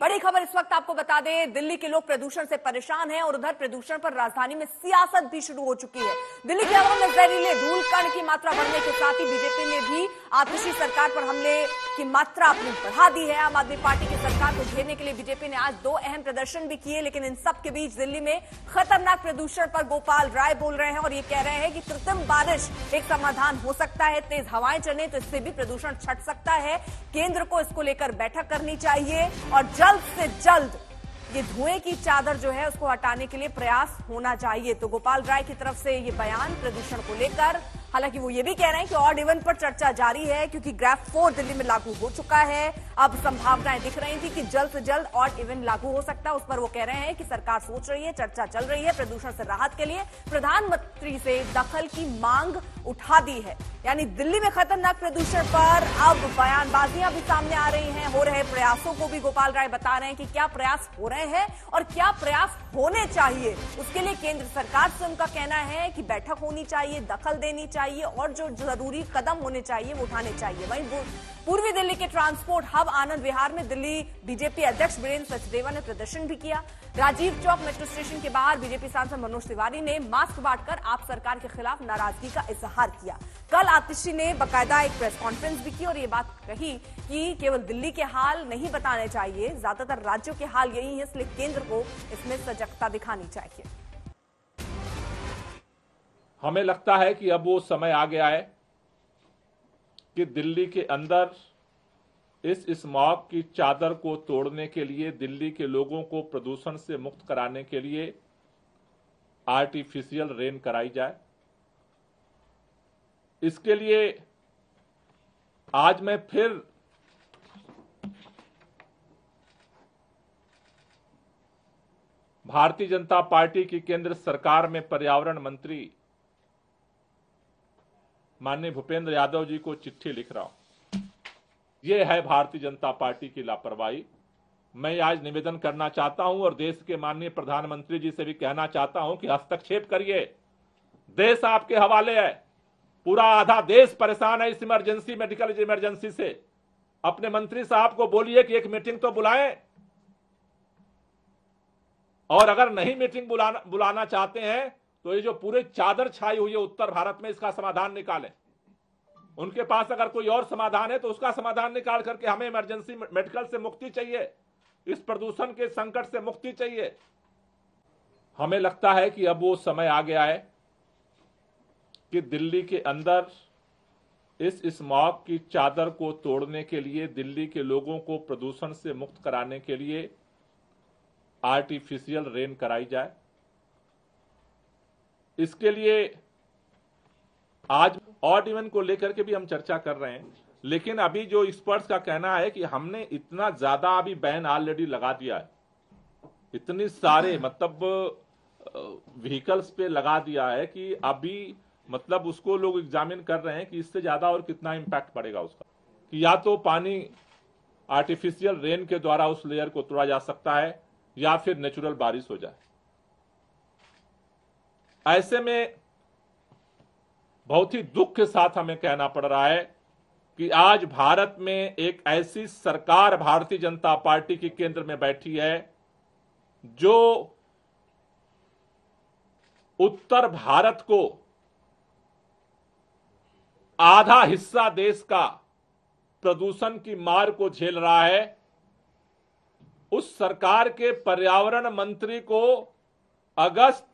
बड़ी खबर इस वक्त आपको बता दें, दिल्ली के लोग प्रदूषण से परेशान हैं और उधर प्रदूषण पर राजधानी में सियासत भी शुरू हो चुकी है। दिल्ली के हवा में जहरीले धूल कण की मात्रा बढ़ने के साथ ही बीजेपी ने भी आतिशी सरकार पर हमले की मात्रा अपनी बढ़ा दी है। आम आदमी पार्टी की सरकार को घेरने के लिए बीजेपी ने आज 2 अहम प्रदर्शन भी किए, लेकिन इन सब के बीच दिल्ली में खतरनाक प्रदूषण पर गोपाल राय बोल रहे हैं और ये कह रहे हैं कि कृत्रिम बारिश एक समाधान हो सकता है। तेज हवाएं चले तो इससे भी प्रदूषण छट सकता है। केंद्र को इसको लेकर बैठक करनी चाहिए और जल्द से जल्द ये धुएं की चादर जो है उसको हटाने के लिए प्रयास होना चाहिए। तो गोपाल राय की तरफ से ये बयान प्रदूषण को लेकर, हालांकि वो ये भी कह रहे हैं कि ऑड इवन पर चर्चा जारी है क्योंकि ग्राफ 4 दिल्ली में लागू हो चुका है। अब संभावनाएं दिख रही थी कि जल्द से जल्द ऑड इवन लागू हो सकता है, उस पर वो कह रहे हैं कि सरकार सोच रही है, चर्चा चल रही है। प्रदूषण से राहत के लिए प्रधानमंत्री से दखल की मांग उठा दी है। यानी दिल्ली में खतरनाक प्रदूषण पर अब बयानबाजियां भी सामने आ रही हैं। हो रहे प्रयासों को भी गोपाल राय बता रहे हैं कि क्या प्रयास हो रहे हैं और क्या प्रयास होने चाहिए। उसके लिए केंद्र सरकार से उनका कहना है कि बैठक होनी चाहिए, दखल देनी चाहिए और जो जरूरी कदम होने चाहिए वो उठाने चाहिए। वहीं पूर्वी दिल्ली के ट्रांसपोर्ट हब आनंद विहार में दिल्ली बीजेपी अध्यक्ष वीरेंद्र सचदेवा ने प्रदर्शन भी किया। राजीव चौक मेट्रो स्टेशन के बाहर बीजेपी सांसद मनोज तिवारी ने मास्क बांटकर आप सरकार के खिलाफ नाराजगी का इजहार किया। कल आतिशी ने बाकायदा एक प्रेस कॉन्फ्रेंस भी की और ये बात कही कि केवल दिल्ली के हाल नहीं बताने चाहिए, ज्यादातर राज्यों के हाल यही है, इसलिए केंद्र को इसमें सजगता दिखानी चाहिए। हमें लगता है कि अब वो समय आ गया है कि दिल्ली के अंदर इस स्मॉग की चादर को तोड़ने के लिए, दिल्ली के लोगों को प्रदूषण से मुक्त कराने के लिए आर्टिफिशियल रेन कराई जाए। इसके लिए आज मैं फिर भारतीय जनता पार्टी की केंद्र सरकार में पर्यावरण मंत्री माननीय भूपेंद्र यादव जी को चिट्ठी लिख रहा हूं। यह है भारतीय जनता पार्टी की लापरवाही। मैं आज निवेदन करना चाहता हूं और देश के माननीय प्रधानमंत्री जी से भी कहना चाहता हूं कि हस्तक्षेप करिए। देश आपके हवाले है। पूरा आधा देश परेशान है इस इमरजेंसी, मेडिकल इमरजेंसी से। अपने मंत्री साहब को बोलिए कि एक मीटिंग तो बुलाएं, और अगर नहीं मीटिंग बुलाना चाहते हैं तो ये जो पूरे चादर छाई हुई है उत्तर भारत में, इसका समाधान निकालें। उनके पास अगर कोई और समाधान है तो उसका समाधान निकाल करके हमें इमरजेंसी मेडिकल से मुक्ति चाहिए, इस प्रदूषण के संकट से मुक्ति चाहिए। हमें लगता है कि अब वो समय आ गया है कि दिल्ली के अंदर इस स्मॉग की चादर को तोड़ने के लिए, दिल्ली के लोगों को प्रदूषण से मुक्त कराने के लिए आर्टिफिशियल रेन कराई जाए। इसके लिए आज ऑड इवन को लेकर के भी हम चर्चा कर रहे हैं, लेकिन अभी जो एक्सपर्ट्स का कहना है कि हमने इतना ज्यादा अभी बैन ऑलरेडी लगा दिया है, इतनी सारे मतलब व्हीकल्स पे लगा दिया है कि अभी मतलब उसको लोग एग्जामिन कर रहे हैं कि इससे ज्यादा और कितना इंपैक्ट पड़ेगा उसका, कि या तो पानी आर्टिफिशियल रेन के द्वारा उस लेयर को तोड़ा जा सकता है या फिर नेचुरल बारिश हो जाए। ऐसे में बहुत ही दुख के साथ हमें कहना पड़ रहा है कि आज भारत में एक ऐसी सरकार भारतीय जनता पार्टी की केंद्र में बैठी है जो उत्तर भारत को, आधा हिस्सा देश का प्रदूषण की मार को झेल रहा है। उस सरकार के पर्यावरण मंत्री को अगस्त,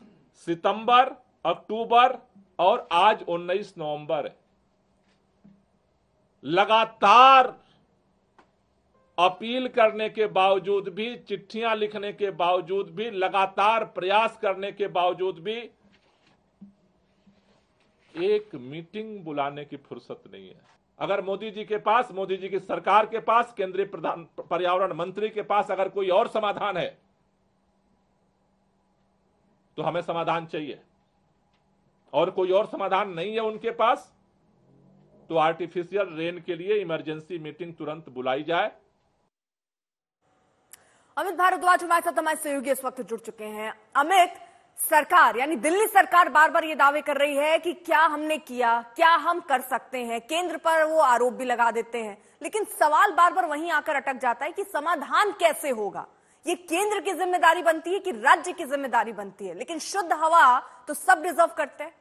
सितंबर, अक्टूबर और आज 19 नवंबर लगातार अपील करने के बावजूद भी, चिट्ठियां लिखने के बावजूद भी, लगातार प्रयास करने के बावजूद भी एक मीटिंग बुलाने की फुर्सत नहीं है। अगर मोदी जी के पास, मोदी जी की सरकार के पास, केंद्रीय प्रधान पर्यावरण मंत्री के पास अगर कोई और समाधान है तो हमें समाधान चाहिए, और कोई और समाधान नहीं है उनके पास तो आर्टिफिशियल रेन के लिए इमरजेंसी मीटिंग तुरंत बुलाई जाए। अमित भारद्वाज हमारे साथ, हमारे सहयोगी इस वक्त जुड़ चुके हैं। अमित, सरकार यानी दिल्ली सरकार बार बार ये दावे कर रही है कि क्या हमने किया, क्या हम कर सकते हैं, केंद्र पर वो आरोप भी लगा देते हैं, लेकिन सवाल बार बार वहीं आकर अटक जाता है कि समाधान कैसे होगा। ये केंद्र की जिम्मेदारी बनती है कि राज्य की जिम्मेदारी बनती है, लेकिन शुद्ध हवा तो सब डिजर्व करते हैं।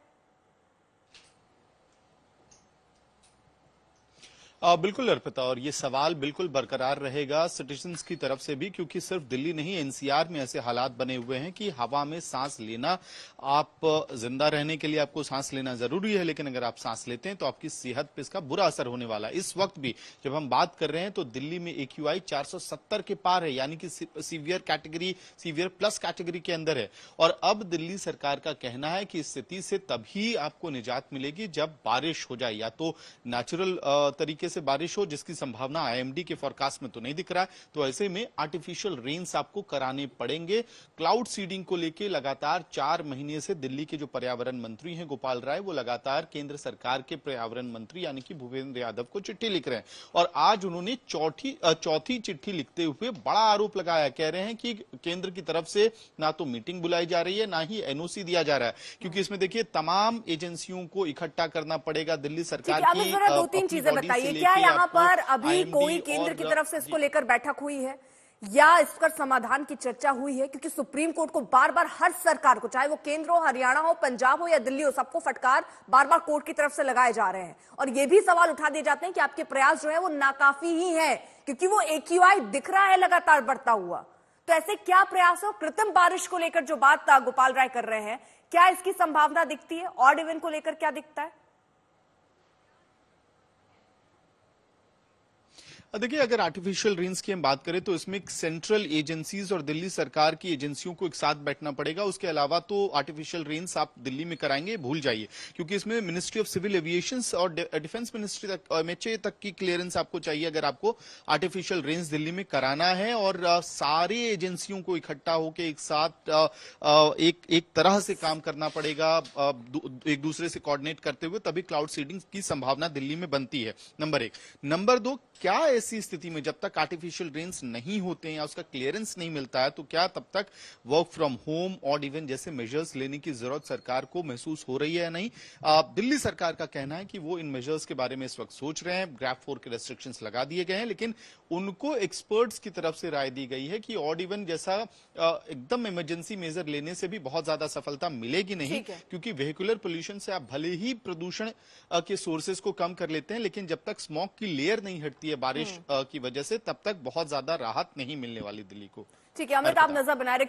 बिल्कुल अर्पिता, और ये सवाल बिल्कुल बरकरार रहेगा सिटीजन्स की तरफ से भी, क्योंकि सिर्फ दिल्ली नहीं एनसीआर में ऐसे हालात बने हुए हैं कि हवा में सांस लेना, आप जिंदा रहने के लिए आपको सांस लेना जरूरी है, लेकिन अगर आप सांस लेते हैं तो आपकी सेहत पे इसका बुरा असर होने वाला है। इस वक्त भी जब हम बात कर रहे हैं तो दिल्ली में AQI 470 के पार है, यानी कि severe category, severe plus category के अंदर है। और अब दिल्ली सरकार का कहना है कि इस स्थिति से तभी आपको निजात मिलेगी जब बारिश हो जाए, या तो नेचुरल तरीके से बारिश हो, जिसकी संभावना IMD के फोरकास्ट में तो नहीं दिख रहा है, तो ऐसे में आर्टिफिशियल रेन्स आपको कराने पड़ेंगे। क्लाउड सीडिंग को लेकर लगातार 4 महीने से दिल्ली के जो पर्यावरण मंत्री हैं गोपाल राय, वो लगातार केंद्र सरकार के पर्यावरण मंत्री यानी कि भूपेंद्र यादव को चिट्ठी लिख रहे हैं, और आज उन्होंने चौथी चिट्ठी लिखते हुए बड़ा आरोप लगाया, कह रहे हैं कि केंद्र की तरफ से ना तो मीटिंग बुलाई जा रही है, ना ही NOC दिया जा रहा है, क्योंकि इसमें देखिए तमाम एजेंसियों को इकट्ठा करना पड़ेगा। दिल्ली सरकार की 2-3 चीजें बताइए, क्या यहाँ पर अभी कोई केंद्र की तरफ से इसको लेकर बैठक हुई है या इस पर समाधान की चर्चा हुई है? क्योंकि सुप्रीम कोर्ट को बार बार हर सरकार को, चाहे वो केंद्र हो, हरियाणा हो, पंजाब हो या दिल्ली हो, सबको फटकार बार बार कोर्ट की तरफ से लगाए जा रहे हैं, और ये भी सवाल उठा दिए जाते हैं कि आपके प्रयास जो है वो नाकाफी ही है, क्योंकि वो AQI दिख रहा है लगातार बढ़ता हुआ। तो ऐसे क्या प्रयास हो? कृत्रिम बारिश को लेकर जो बात गोपाल राय कर रहे हैं, क्या इसकी संभावना दिखती है? ऑड इवन को लेकर क्या दिखता है? देखिए, अगर आर्टिफिशियल रेन्स की हम बात करें तो इसमें सेंट्रल एजेंसीज और दिल्ली सरकार की एजेंसियों को एक साथ बैठना पड़ेगा। उसके अलावा तो आर्टिफिशियल रेन्स आप दिल्ली में कराएंगे भूल जाइए, क्योंकि इसमें मिनिस्ट्री ऑफ सिविल एविएशन और डिफेंस मिनिस्ट्री तक, MHA तक की क्लियरेंस आपको चाहिए अगर आपको आर्टिफिशियल रेन्स दिल्ली में कराना है। और सारी एजेंसियों को इकट्ठा होकर एक साथ एक तरह से काम करना पड़ेगा, एक दूसरे से कोऑर्डिनेट करते हुए, तभी क्लाउड सीडिंग की संभावना दिल्ली में बनती है। नंबर 1। नंबर 2, क्या ऐसी स्थिति में जब तक आर्टिफिशियल रेन्स नहीं होते हैं या उसका क्लियरेंस नहीं मिलता है, तो क्या तब तक वर्क फ्रॉम होम और इवन जैसे मेजर्स लेने की जरूरत सरकार को महसूस हो रही है या नहीं? दिल्ली सरकार का कहना है कि वो इन मेजर्स के बारे में इस वक्त सोच रहे हैं। ग्रैफ 4 के रेस्ट्रिक्शंस लगा दिए गए हैं, लेकिन उनको एक्सपर्ट्स की तरफ से राय दी गई है कि ऑड इवन जैसा एकदम इमरजेंसी मेजर लेने से भी बहुत ज्यादा सफलता मिलेगी नहीं, क्योंकि वेहिकुलर पोल्यूशन से आप भले ही प्रदूषण के सोर्सेज को कम कर लेते हैं, लेकिन जब तक स्मॉग की लेयर नहीं हटती है बारिश की वजह से, तब तक बहुत ज्यादा राहत नहीं मिलने वाली दिल्ली को। ठीक है अमित, आप नजर बनाए रखिए।